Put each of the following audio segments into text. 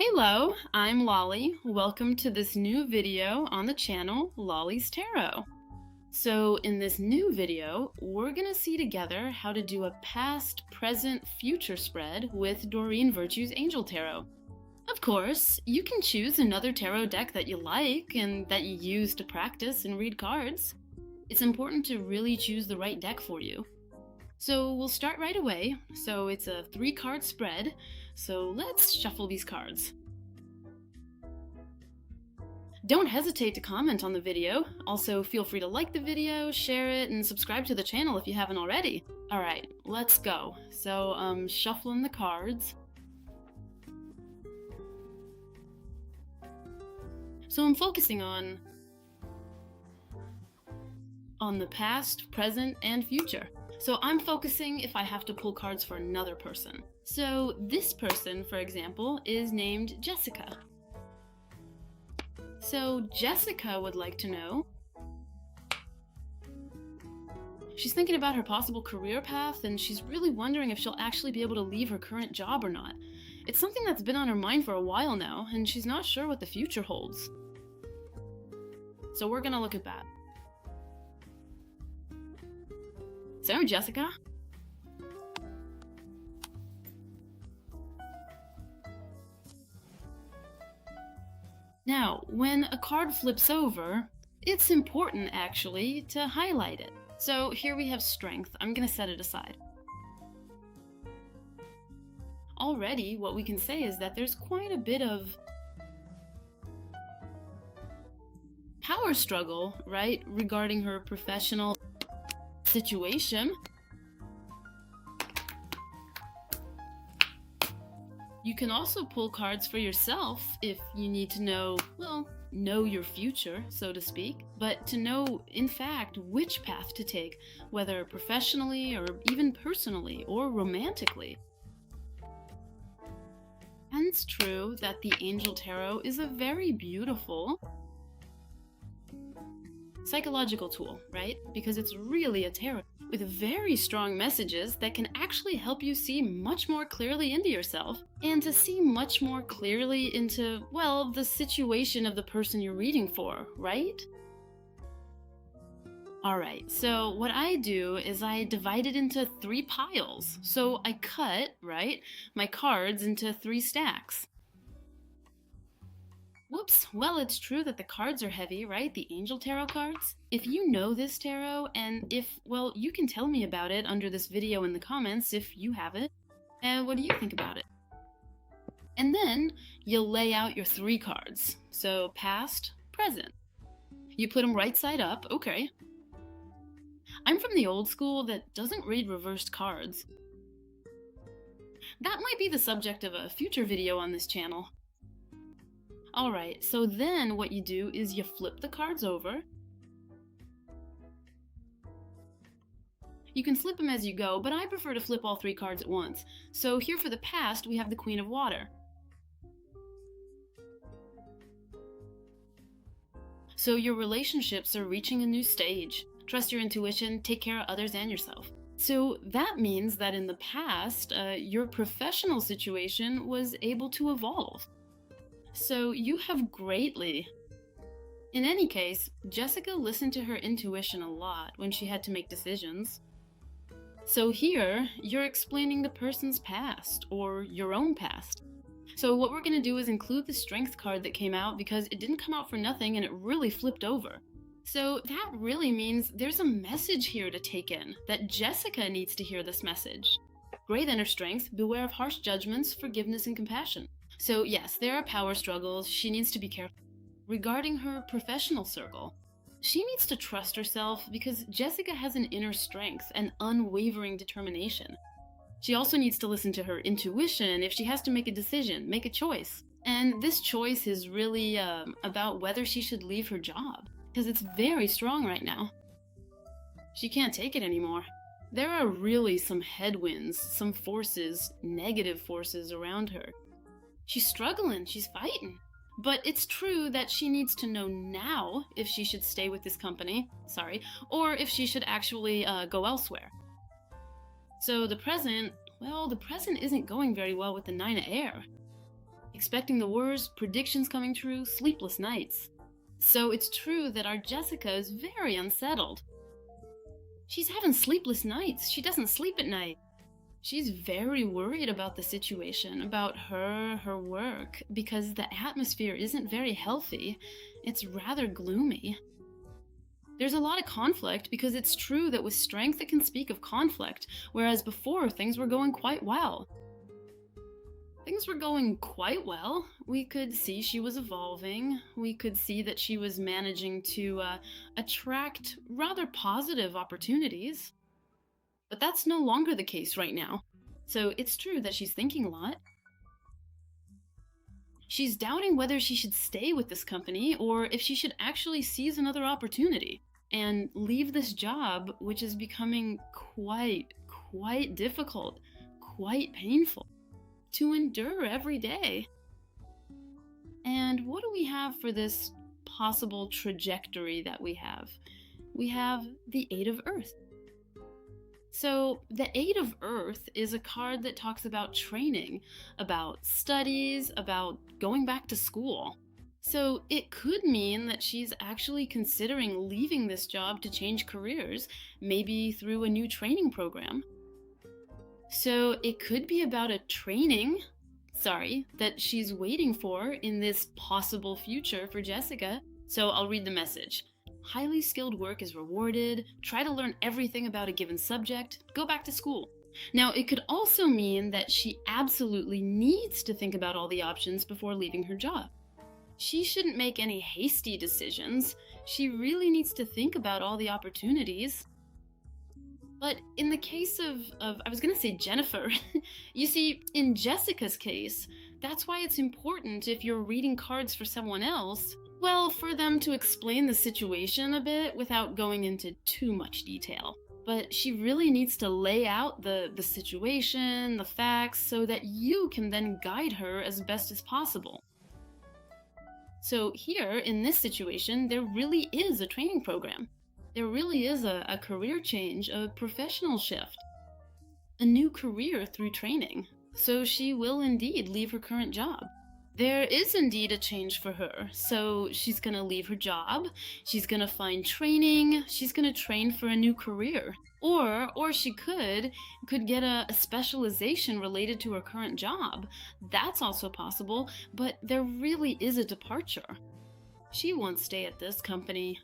Hello, I'm Lolly. Welcome to this new video on the channel, Lolly's Tarot. So in this new video, we're gonna see together how to do a past, present, future spread with Doreen Virtue's Angel Tarot. Of course, you can choose another tarot deck that you like and that you use to practice and read cards. It's important to really choose the right deck for you. So we'll start right away. So it's a 3-card spread. So let's shuffle these cards. Don't hesitate to comment on the video. Also, feel free to like the video, share it, and subscribe to the channel if you haven't already. Alright, let's go. So, shuffling the cards. So I'm focusing on the past, present, and future. So I'm focusing if I have to pull cards for another person. So this person, for example, is named Jessica. So Jessica would like to know, she's thinking about her possible career path and she's really wondering if she'll actually be able to leave her current job or not. It's something that's been on her mind for a while now and she's not sure what the future holds. So we're gonna look at that. So Jessica? Now, when a card flips over, it's important, actually, to highlight it. So here we have Strength. I'm going to set it aside. Already, what we can say is that there's quite a bit of power struggle, right, regarding her professional situation. You can also pull cards for yourself if you need to know, well, know your future, so to speak, but to know, in fact, which path to take, whether professionally or even personally or romantically. And it's true that the Angel Tarot is a very beautiful psychological tool, right? Because it's really a tarot with very strong messages that can actually help you see much more clearly into yourself and to see much more clearly into, well, the situation of the person you're reading for, right? Alright, so what I do is I divide it into 3 piles. So I cut, right, my cards into 3 stacks. Whoops, well, it's true that the cards are heavy, right? The Angel Tarot cards. If you know this tarot, and if, well, you can tell me about it under this video in the comments if you have it. And what do you think about it? And then you'll lay out your 3 cards. So past, present. You put them right side up, okay. I'm from the old school that doesn't read reversed cards. That might be the subject of a future video on this channel. Alright, so then what you do is you flip the cards over. You can flip them as you go, but I prefer to flip all 3 cards at once. So here for the past, we have the Queen of Water. So your relationships are reaching a new stage. Trust your intuition, take care of others and yourself. So that means that in the past, your professional situation was able to evolve. So you have greatly. In any case, Jessica listened to her intuition a lot when she had to make decisions. So here, you're explaining the person's past, or your own past. So what we're going to do is include the Strength card that came out because it didn't come out for nothing and it really flipped over. So that really means there's a message here to take in, that Jessica needs to hear this message. Great inner strength, beware of harsh judgments, forgiveness, and compassion. So yes, there are power struggles, she needs to be careful. Regarding her professional circle, she needs to trust herself because Jessica has an inner strength and unwavering determination. She also needs to listen to her intuition if she has to make a decision, make a choice. And this choice is really about whether she should leave her job, because it's very strong right now. She can't take it anymore. There are really some headwinds, some forces, negative forces around her. She's struggling, she's fighting. But it's true that she needs to know now if she should stay with this company, or if she should actually go elsewhere. So the present, well, the present isn't going very well with the Nine of Air. Expecting the worst, predictions coming true, sleepless nights. So it's true that our Jessica is very unsettled. She's having sleepless nights. She doesn't sleep at night. She's very worried about the situation, about her work, because the atmosphere isn't very healthy. It's rather gloomy. There's a lot of conflict because it's true that with strength it can speak of conflict, whereas before things were going quite well. Things were going quite well. We could see she was evolving. We could see that she was managing to attract rather positive opportunities. But that's no longer the case right now. So it's true that she's thinking a lot. She's doubting whether she should stay with this company or if she should actually seize another opportunity and leave this job, which is becoming quite difficult, quite painful to endure every day. And what do we have for this possible trajectory that we have? We have the Eight of Earth. So the Eight of Earth is a card that talks about training, about studies, about going back to school. So it could mean that she's actually considering leaving this job to change careers, maybe through a new training program. So it could be about a training, that she's waiting for in this possible future for Jessica. So I'll read the message. Highly skilled work is rewarded. Try to learn everything about a given subject. Go back to school. Now, it could also mean that she absolutely needs to think about all the options before leaving her job. She shouldn't make any hasty decisions. She really needs to think about all the opportunities. But in the case of I was going to say Jennifer, you see, in Jessica's case, that's why it's important if you're reading cards for someone else, well, for them to explain the situation a bit without going into too much detail. But she really needs to lay out the situation, the facts, so that you can then guide her as best as possible. So here, in this situation, there really is a training program. There really is a career change, a professional shift, a new career through training. So she will indeed leave her current job. There is indeed a change for her. So she's going to leave her job, she's going to find training, she's going to train for a new career. Or she could get a specialization related to her current job. That's also possible, but there really is a departure. She won't stay at this company.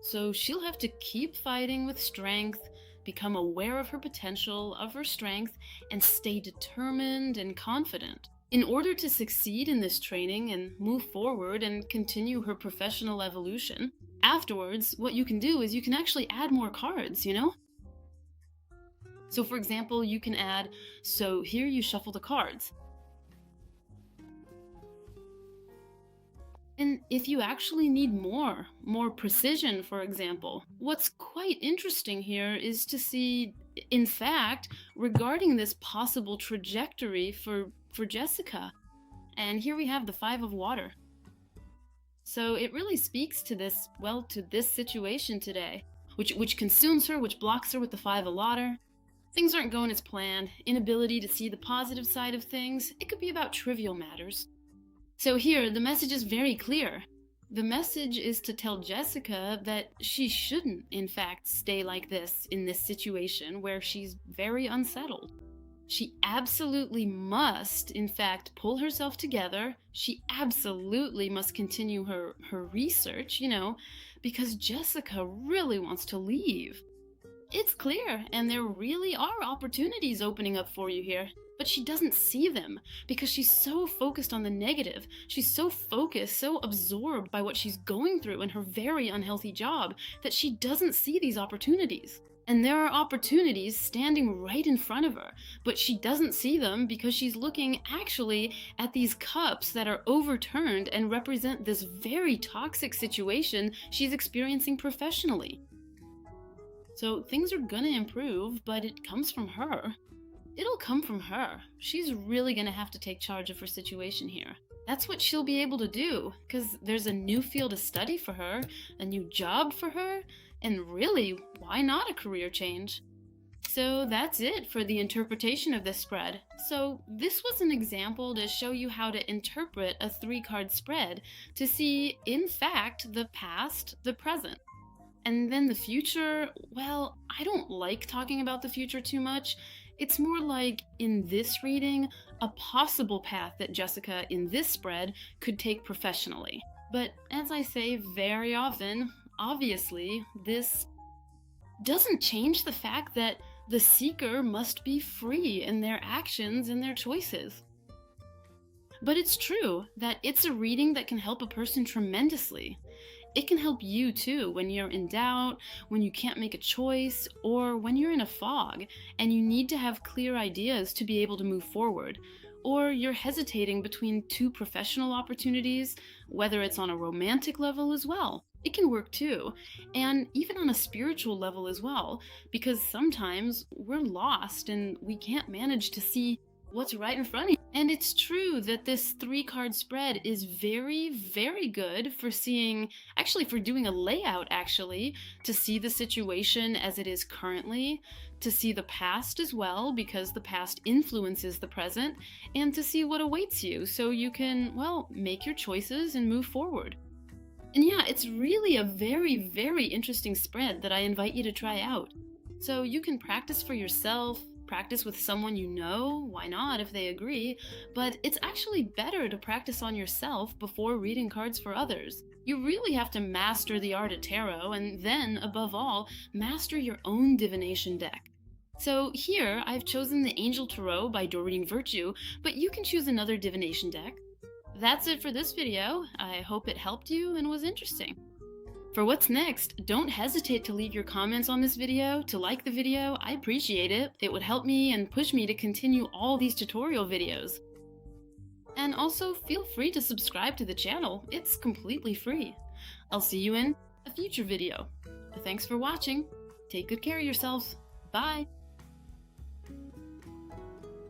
So she'll have to keep fighting with strength, become aware of her potential, of her strength, and stay determined and confident. In order to succeed in this training and move forward and continue her professional evolution, afterwards, what you can do is you can actually add more cards, you know? So for example, you can add, so here you shuffle the cards. And if you actually need more precision, for example, what's quite interesting here is to see, in fact, regarding this possible trajectory for Jessica. And here we have the Five of Water. So it really speaks to this, well, to this situation today, which consumes her, which blocks her with the Five of Water. Things aren't going as planned, inability to see the positive side of things. It could be about trivial matters. So here, the message is very clear. The message is to tell Jessica that she shouldn't, in fact, stay like this in this situation where she's very unsettled. She absolutely must, in fact, pull herself together. She absolutely must continue her research, you know, because Jessica really wants to leave. It's clear, and there really are opportunities opening up for you here. But she doesn't see them because she's so focused on the negative. She's so focused, so absorbed by what she's going through in her very unhealthy job that she doesn't see these opportunities. And there are opportunities standing right in front of her, but she doesn't see them because she's looking actually at these cups that are overturned and represent this very toxic situation she's experiencing professionally. So things are gonna improve, but it comes from her. It'll come from her. She's really gonna have to take charge of her situation here. That's what she'll be able to do, because there's a new field of study for her, a new job for her, and really, why not a career change? So that's it for the interpretation of this spread. So this was an example to show you how to interpret a 3-card spread to see, in fact, the past, the present. And then the future, well, I don't like talking about the future too much. It's more like, in this reading, a possible path that Jessica in this spread could take professionally. But as I say very often, obviously, this doesn't change the fact that the seeker must be free in their actions and their choices. But it's true that it's a reading that can help a person tremendously. It can help you too when you're in doubt, when you can't make a choice, or when you're in a fog and you need to have clear ideas to be able to move forward. Or you're hesitating between 2 professional opportunities, whether it's on a romantic level as well. It can work too, and even on a spiritual level as well, because sometimes we're lost and we can't manage to see what's right in front of you. And it's true that this 3-card spread is very, very good for seeing, actually for doing a layout actually, to see the situation as it is currently, to see the past as well, because the past influences the present, and to see what awaits you so you can, well, make your choices and move forward. And yeah, it's really a very, very interesting spread that I invite you to try out. So you can practice for yourself, practice with someone you know, why not if they agree, but it's actually better to practice on yourself before reading cards for others. You really have to master the art of tarot, and then, above all, master your own divination deck. So here, I've chosen the Angel Tarot by Doreen Virtue, but you can choose another divination deck. That's it for this video. I hope it helped you and was interesting. For what's next, don't hesitate to leave your comments on this video, to like the video. I appreciate it. It would help me and push me to continue all these tutorial videos. And also feel free to subscribe to the channel. It's completely free. I'll see you in a future video. Thanks for watching. Take good care of yourselves. Bye.